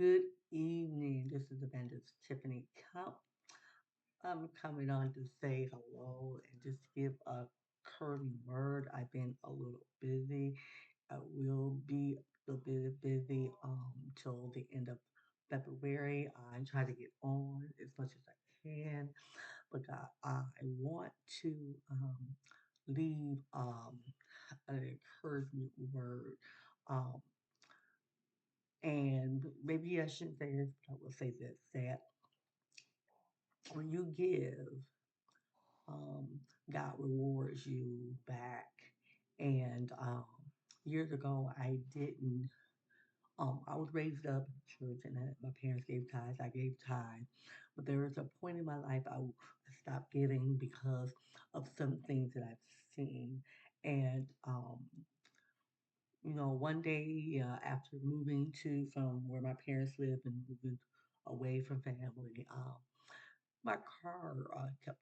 Good evening. This is Evangelist Tiffany Cup. I'm coming on to say hello and just give a curly word. I've been a little busy. I will be a little bit busy till the end of February. I try to get on as much as I can, but I want to leave an encouragement word. Um, and maybe I shouldn't say this, but I will say this that when you give, um, God rewards you back. And years ago, I didn't. I was raised up in church, and my parents gave tithes. I gave tithes, but there was a point in my life I stopped giving because of some things that I've seen. And one day after moving to from where my parents lived and moving away from family, my car kept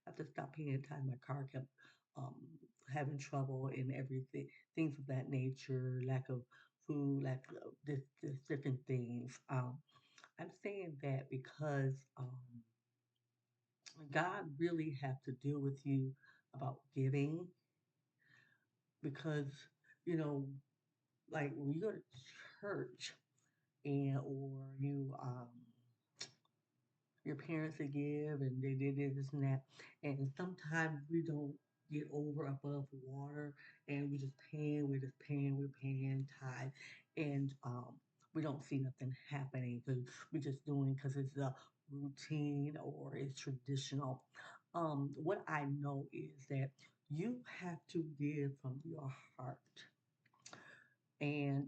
after stopped paying attention, my car kept um, having trouble and everything, things of that nature, lack of food, lack of this different things. I'm saying that because God really have to deal with you about giving because you know, like when you go to church and or your parents will give and they did this and that. And sometimes we don't get over above water and we're paying tithe. And we don't see nothing happening because we're just doing because it's a routine or it's traditional. What I know is that you have to give from your heart. And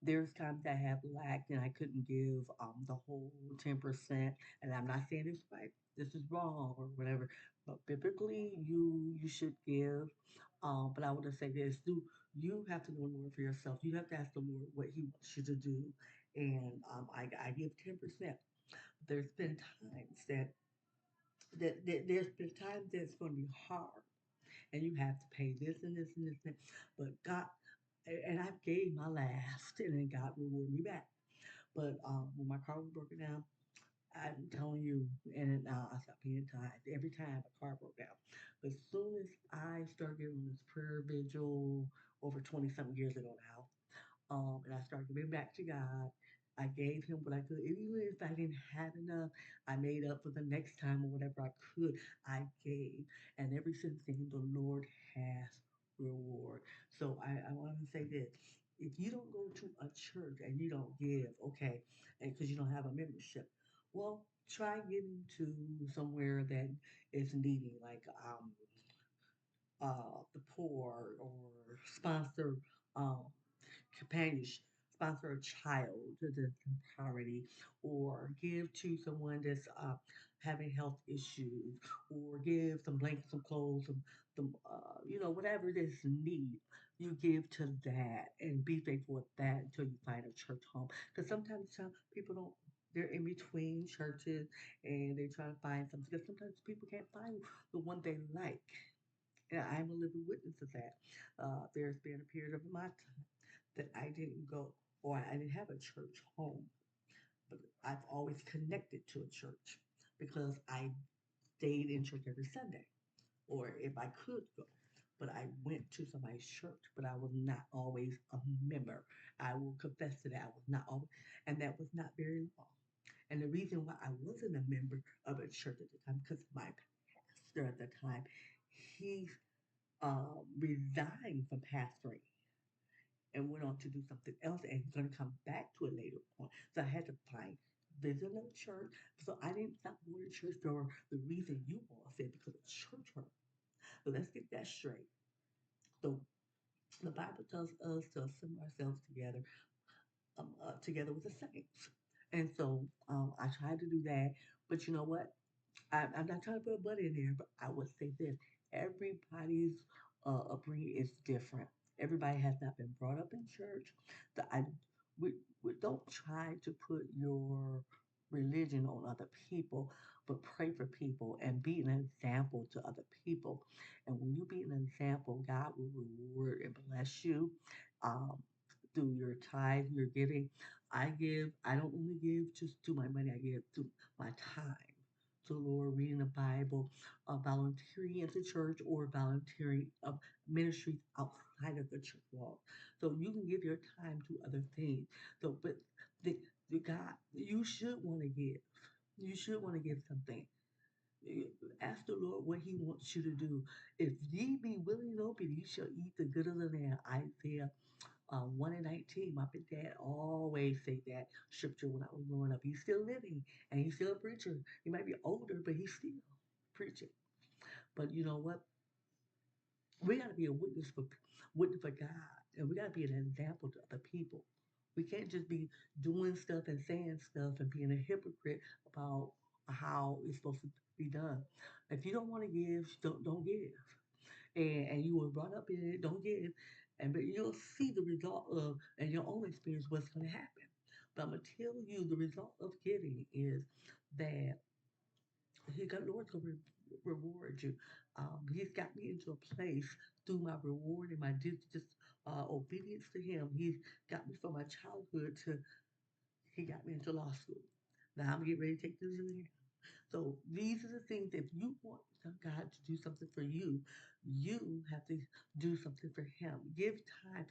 there's times I have lacked and I couldn't give the whole 10%. And I'm not saying it's right, this is wrong or whatever, but biblically you should give. But I want to say this: do you have to know the Lord for yourself? You have to ask the Lord what He wants you to do. And I give 10%. There's been times that there's been times that it's going to be hard, and you have to pay this and this and this. And but God, and I gave my last, and then God rewarded me back. But when my car was broken down, I'm telling you, and I stopped paying tithes every time a car broke down. But as soon as I started getting on this prayer vigil over 20 something years ago now, and I started giving back to God. I gave him what I could. Even if I didn't have enough, I made up for the next time or whatever I could. I gave. And ever since then, the Lord has reward. So I want to say this. If you don't go to a church and you don't give, okay, and because you don't have a membership, well, try giving to somewhere that is needing, like the poor or sponsor um, companionship, sponsor a child that's in poverty, or give to someone that's having health issues, or give some blankets, some clothes, whatever it is need. You give to that and be thankful with that until you find a church home. Because sometimes people don't. They're in between churches and they try to find something. Because sometimes people can't find the one they like. And I'm a living witness of that. There's been a period of my time that I didn't go or I didn't have a church home, but I've always connected to a church because I stayed in church every Sunday, or if I could go. But I went to somebody's church, but I was not always a member. I will confess to that. I was not always, and that was not very long. And the reason why I wasn't a member of a church at the time, because my pastor at the time, he resigned from pastoring and went on to do something else and he's going to come back to it later on. So I had to visit another church. So I didn't stop going to church for the reason you all said because of church hurt. So let's get that straight. So the Bible tells us to assemble ourselves together with the saints. And so I tried to do that. But you know what? I'm not trying to put a butt in there, but I would say this: everybody's upbringing is different. Everybody has not been brought up in church. The, I, we don't try to put your religion on other people, but pray for people and be an example to other people. And when you be an example, God will reward and bless you. Um, through your tithe, your giving. I don't only give just through my money, I give through my time. To the Lord, reading the Bible, volunteering at the church, or volunteering ministries outside of the church walls. So you can give your time to other things. So, but the, the God, you should want to give. You should want to give something. Ask the Lord what He wants you to do. If ye be willing and obedient, you shall eat the good of the land. Isaiah 1 and 19. My dad always say that scripture when I was growing up. He's still living and he's still a preacher. He might be older, but he's still preaching. But you know what? We got to be a witness for God, and we got to be an example to other people. We can't just be doing stuff and saying stuff and being a hypocrite about how it's supposed to be done. If you don't want to give, don't give. And you were brought up in it, don't give. And but you'll see the result of and your own experience what's going to happen. But I'm gonna tell you the result of giving is that Lord's gonna reward you. He's got me into a place through my reward and my obedience to Him. He's got me from my childhood to He got me into law school. Now I'm getting ready to take this in. So these are the things if you want God to do something for you, you have to do something for Him. Give time,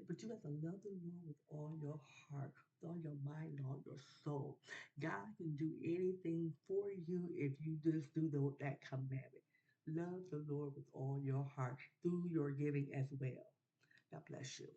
but you have to love the Lord with all your heart, with all your mind, and all your soul. God can do anything for you if you just do that commandment. Love the Lord with all your heart through your giving as well. God bless you.